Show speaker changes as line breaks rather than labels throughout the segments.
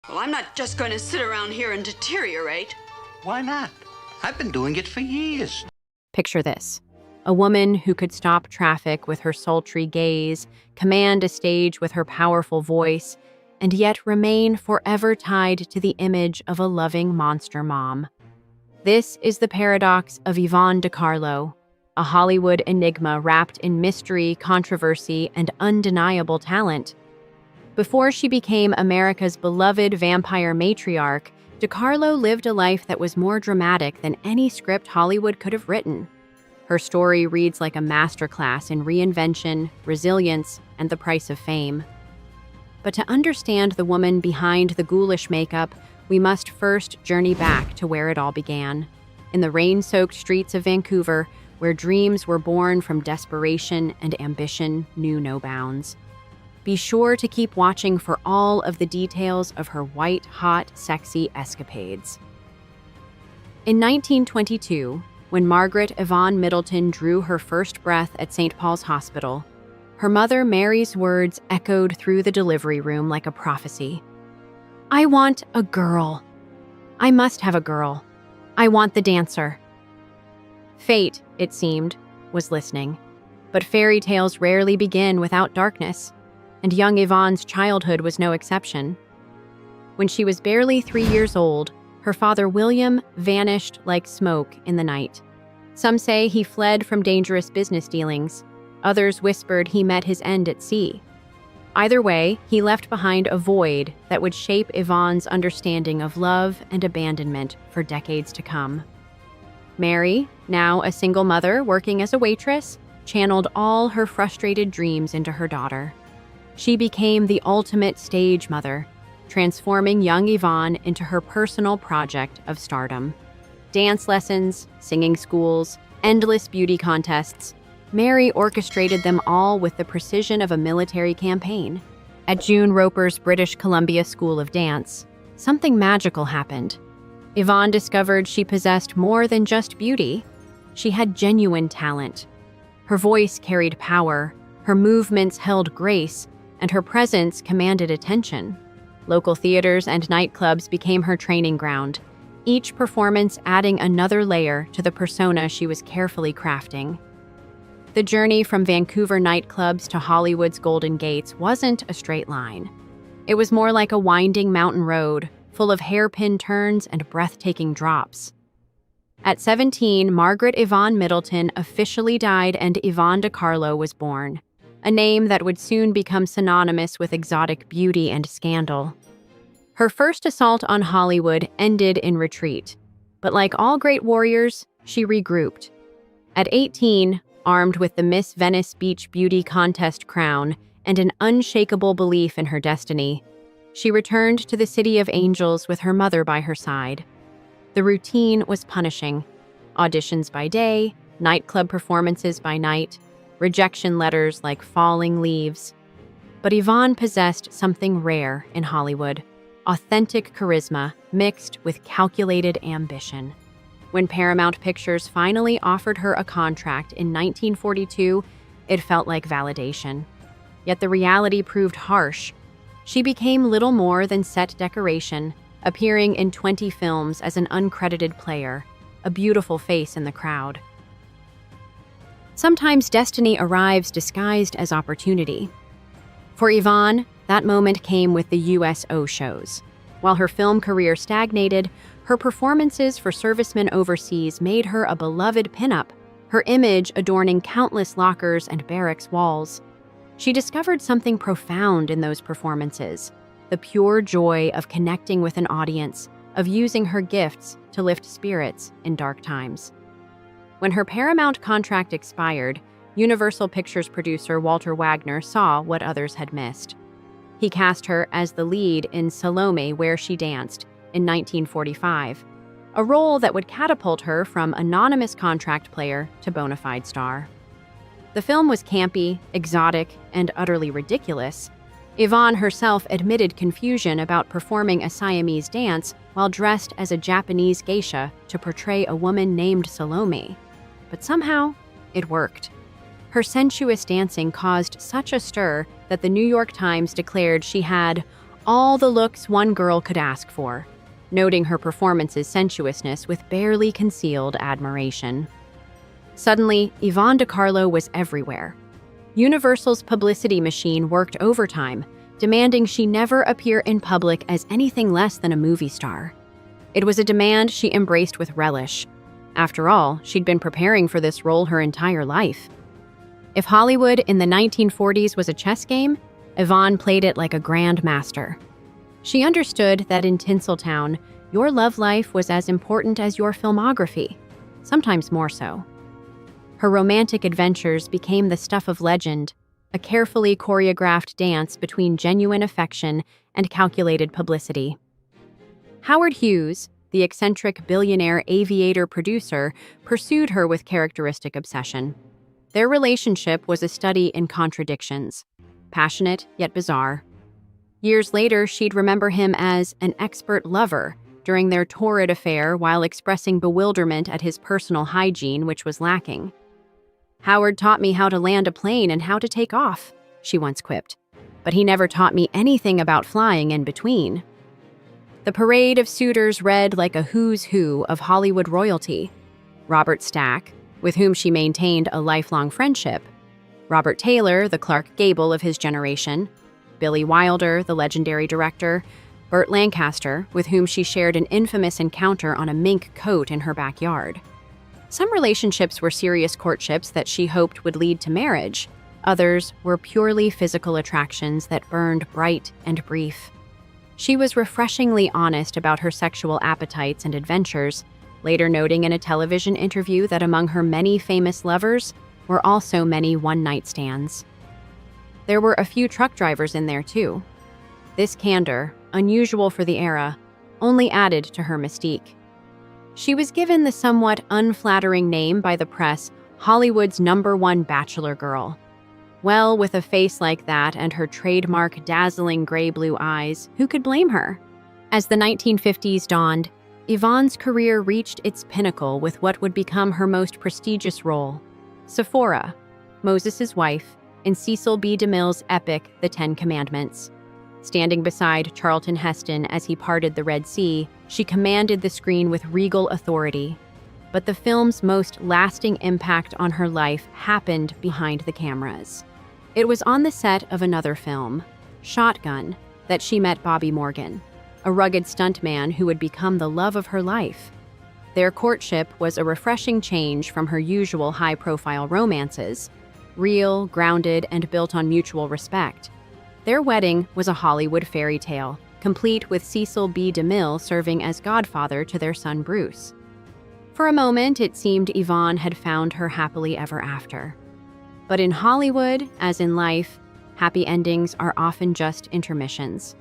Well, I'm not just going to sit around here and deteriorate.
Why not? I've been doing it for years.
Picture this. A woman who could stop traffic with her sultry gaze, command a stage with her powerful voice, and yet remain forever tied to the image of a loving monster mom. This is the paradox of Yvonne De Carlo, a Hollywood enigma wrapped in mystery, controversy, and undeniable talent. Before she became America's beloved vampire matriarch, De Carlo lived a life that was more dramatic than any script Hollywood could have written. Her story reads like a masterclass in reinvention, resilience, and the price of fame. But to understand the woman behind the ghoulish makeup, we must first journey back to where it all began. In the rain-soaked streets of Vancouver, where dreams were born from desperation and ambition knew no bounds. Be sure to keep watching for all of the details of her white-hot, sexy escapades. In 1922, when Margaret Yvonne Middleton drew her first breath at St. Paul's Hospital, her mother Mary's words echoed through the delivery room like a prophecy. "I want a girl. I must have a girl. I want the dancer." Fate, it seemed, was listening. But fairy tales rarely begin without darkness, and young Yvonne's childhood was no exception. When she was barely 3 years old, her father William vanished like smoke in the night. Some say he fled from dangerous business dealings. Others whispered he met his end at sea. Either way, he left behind a void that would shape Yvonne's understanding of love and abandonment for decades to come. Mary, now a single mother working as a waitress, channeled all her frustrated dreams into her daughter. She became the ultimate stage mother, transforming young Yvonne into her personal project of stardom. Dance lessons, singing schools, endless beauty contests. Mary orchestrated them all with the precision of a military campaign. At June Roper's British Columbia School of Dance, something magical happened. Yvonne discovered she possessed more than just beauty. She had genuine talent. Her voice carried power, her movements held grace, and her presence commanded attention. Local theaters and nightclubs became her training ground, each performance adding another layer to the persona she was carefully crafting. The journey from Vancouver nightclubs to Hollywood's Golden Gates wasn't a straight line. It was more like a winding mountain road, full of hairpin turns and breathtaking drops. At 17, Margaret Yvonne Middleton officially died and Yvonne De Carlo was born, a name that would soon become synonymous with exotic beauty and scandal. Her first assault on Hollywood ended in retreat, but like all great warriors, she regrouped. At 18, armed with the Miss Venice Beach Beauty Contest crown and an unshakable belief in her destiny, she returned to the City of Angels with her mother by her side. The routine was punishing. Auditions by day, nightclub performances by night, rejection letters like falling leaves. But Yvonne possessed something rare in Hollywood, authentic charisma mixed with calculated ambition. When Paramount Pictures finally offered her a contract in 1942, it felt like validation. Yet the reality proved harsh. She became little more than set decoration, appearing in 20 films as an uncredited player, a beautiful face in the crowd. Sometimes destiny arrives disguised as opportunity. For Yvonne, that moment came with the USO shows. While her film career stagnated, her performances for servicemen overseas made her a beloved pinup, her image adorning countless lockers and barracks walls. She discovered something profound in those performances, the pure joy of connecting with an audience, of using her gifts to lift spirits in dark times. When her Paramount contract expired, Universal Pictures producer Walter Wagner saw what others had missed. He cast her as the lead in Salome, Where She Danced, in 1945, a role that would catapult her from anonymous contract player to bona fide star. The film was campy, exotic, and utterly ridiculous. Yvonne herself admitted confusion about performing a Siamese dance while dressed as a Japanese geisha to portray a woman named Salome. But somehow, it worked. Her sensuous dancing caused such a stir that the New York Times declared she had All the looks one girl could ask for, noting her performance's sensuousness with barely concealed admiration. Suddenly, Yvonne De Carlo was everywhere. Universal's publicity machine worked overtime, demanding she never appear in public as anything less than a movie star. It was a demand she embraced with relish. After all, she'd been preparing for this role her entire life. If Hollywood in the 1940s was a chess game, Yvonne played it like a grand master. She understood that in Tinseltown, your love life was as important as your filmography, sometimes more so. Her romantic adventures became the stuff of legend, a carefully choreographed dance between genuine affection and calculated publicity. Howard Hughes, the eccentric billionaire aviator producer, pursued her with characteristic obsession. Their relationship was a study in contradictions, passionate yet bizarre. Years later, she'd remember him as an expert lover during their torrid affair while expressing bewilderment at his personal hygiene, which was lacking. "Howard taught me how to land a plane and how to take off," she once quipped. "But he never taught me anything about flying in between." The parade of suitors read like a who's who of Hollywood royalty. Robert Stack, with whom she maintained a lifelong friendship. Robert Taylor, the Clark Gable of his generation. Billy Wilder, the legendary director. Burt Lancaster, with whom she shared an infamous encounter on a mink coat in her backyard. Some relationships were serious courtships that she hoped would lead to marriage. Others were purely physical attractions that burned bright and brief. She was refreshingly honest about her sexual appetites and adventures, later noting in a television interview that among her many famous lovers were also many one-night stands. There were a few truck drivers in there, too. This candor, unusual for the era, only added to her mystique. She was given the somewhat unflattering name by the press, Hollywood's #1 bachelor girl. Well, with a face like that and her trademark dazzling gray-blue eyes, who could blame her? As the 1950s dawned, Yvonne's career reached its pinnacle with what would become her most prestigious role, Sephora, Moses' wife, in Cecil B. DeMille's epic The Ten Commandments. Standing beside Charlton Heston as he parted the Red Sea, she commanded the screen with regal authority. But the film's most lasting impact on her life happened behind the cameras. It was on the set of another film, Shotgun, that she met Bobby Morgan, a rugged stuntman who would become the love of her life. Their courtship was a refreshing change from her usual high-profile romances, real, grounded, and built on mutual respect. Their wedding was a Hollywood fairy tale, complete with Cecil B. DeMille serving as godfather to their son Bruce. For a moment, it seemed Yvonne had found her happily ever after. But in Hollywood, as in life, happy endings are often just intermissions.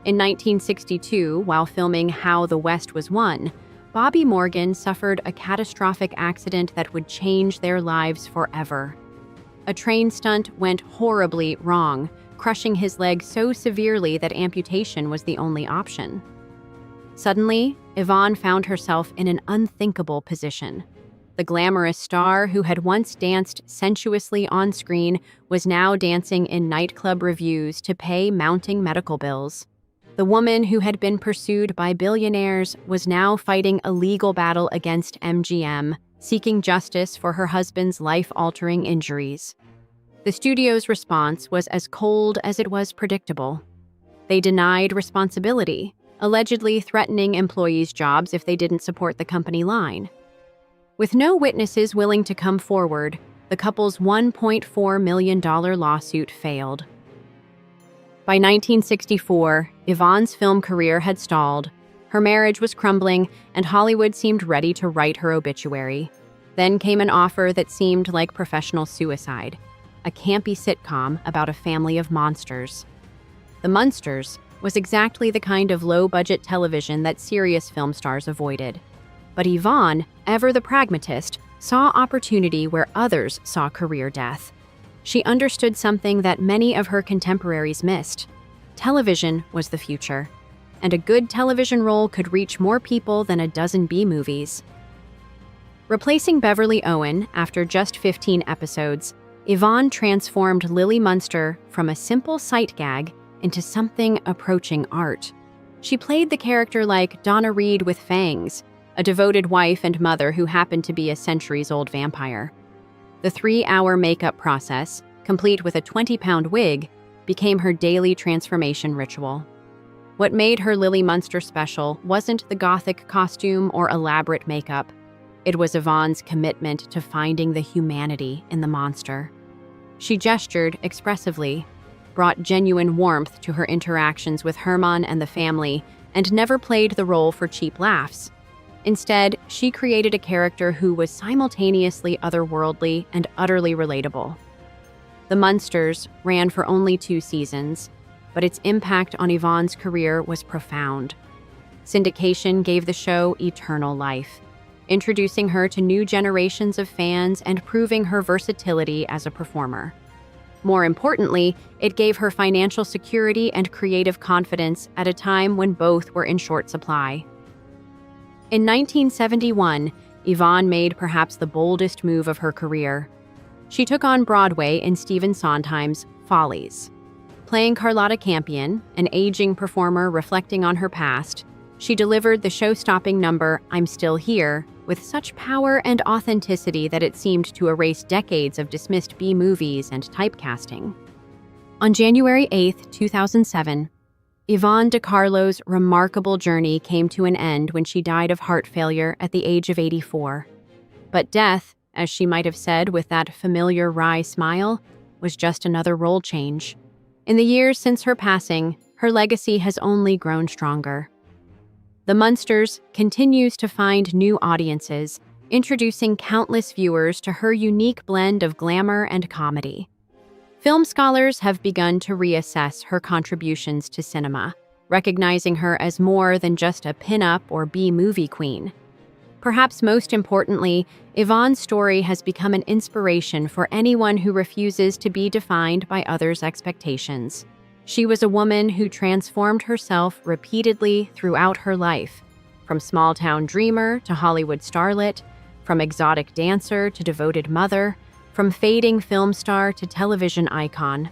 In 1962, while filming How the West Was Won, Bobby Morgan suffered a catastrophic accident that would change their lives forever. A train stunt went horribly wrong, crushing his leg so severely that amputation was the only option. Suddenly, Yvonne found herself in an unthinkable position. The glamorous star who had once danced sensuously on screen was now dancing in nightclub reviews to pay mounting medical bills. The woman who had been pursued by billionaires was now fighting a legal battle against MGM, seeking justice for her husband's life-altering injuries. The studio's response was as cold as it was predictable. They denied responsibility, allegedly threatening employees' jobs if they didn't support the company line. With no witnesses willing to come forward, the couple's $1.4 million lawsuit failed. By 1964, Yvonne's film career had stalled. Her marriage was crumbling, and Hollywood seemed ready to write her obituary. Then came an offer that seemed like professional suicide, a campy sitcom about a family of monsters. The Munsters was exactly the kind of low-budget television that serious film stars avoided. But Yvonne, ever the pragmatist, saw opportunity where others saw career death. She understood something that many of her contemporaries missed. Television was the future, and a good television role could reach more people than a dozen B-movies. Replacing Beverly Owen after just 15 episodes, Yvonne transformed Lily Munster from a simple sight gag into something approaching art. She played the character like Donna Reed with fangs, a devoted wife and mother who happened to be a centuries-old vampire. The 3-hour makeup process, complete with a 20-pound wig, became her daily transformation ritual. What made her Lily Munster special wasn't the gothic costume or elaborate makeup. It was Yvonne's commitment to finding the humanity in the monster. She gestured expressively, brought genuine warmth to her interactions with Herman and the family, and never played the role for cheap laughs. Instead, she created a character who was simultaneously otherworldly and utterly relatable. The Munsters ran for only 2 seasons, but its impact on Yvonne's career was profound. Syndication gave the show eternal life, introducing her to new generations of fans and proving her versatility as a performer. More importantly, it gave her financial security and creative confidence at a time when both were in short supply. In 1971, Yvonne made perhaps the boldest move of her career. She took on Broadway in Stephen Sondheim's Follies. Playing Carlotta Campion, an aging performer reflecting on her past, she delivered the show-stopping number I'm Still Here with such power and authenticity that it seemed to erase decades of dismissed B-movies and typecasting. On January 8, 2007, Yvonne De Carlo's remarkable journey came to an end when she died of heart failure at the age of 84. But death, as she might have said with that familiar wry smile, was just another role change. In the years since her passing, her legacy has only grown stronger. The Munsters continues to find new audiences, introducing countless viewers to her unique blend of glamour and comedy. Film scholars have begun to reassess her contributions to cinema, recognizing her as more than just a pin-up or B-movie queen. Perhaps most importantly, Yvonne's story has become an inspiration for anyone who refuses to be defined by others' expectations. She was a woman who transformed herself repeatedly throughout her life, from small-town dreamer to Hollywood starlet, from exotic dancer to devoted mother, from fading film star to television icon.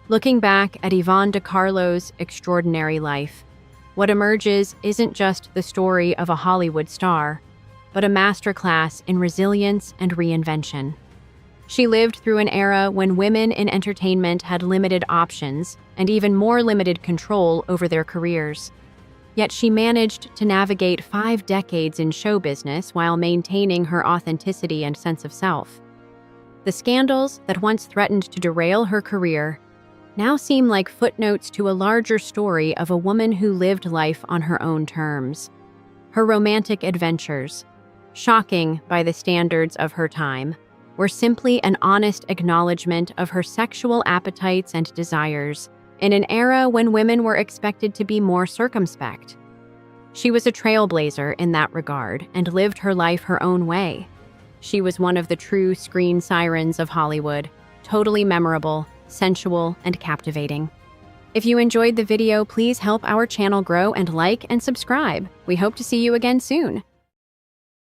Looking back at Yvonne De Carlo's extraordinary life, what emerges isn't just the story of a Hollywood star, but a masterclass in resilience and reinvention. She lived through an era when women in entertainment had limited options and even more limited control over their careers. Yet she managed to navigate 5 decades in show business while maintaining her authenticity and sense of self. The scandals that once threatened to derail her career now seem like footnotes to a larger story of a woman who lived life on her own terms. Her romantic adventures, shocking by the standards of her time, were simply an honest acknowledgement of her sexual appetites and desires in an era when women were expected to be more circumspect. She was a trailblazer in that regard and lived her life her own way. She was one of the true screen sirens of Hollywood, totally memorable, sensual, and captivating. If you enjoyed the video, please help our channel grow and like and subscribe. We hope to see you again soon.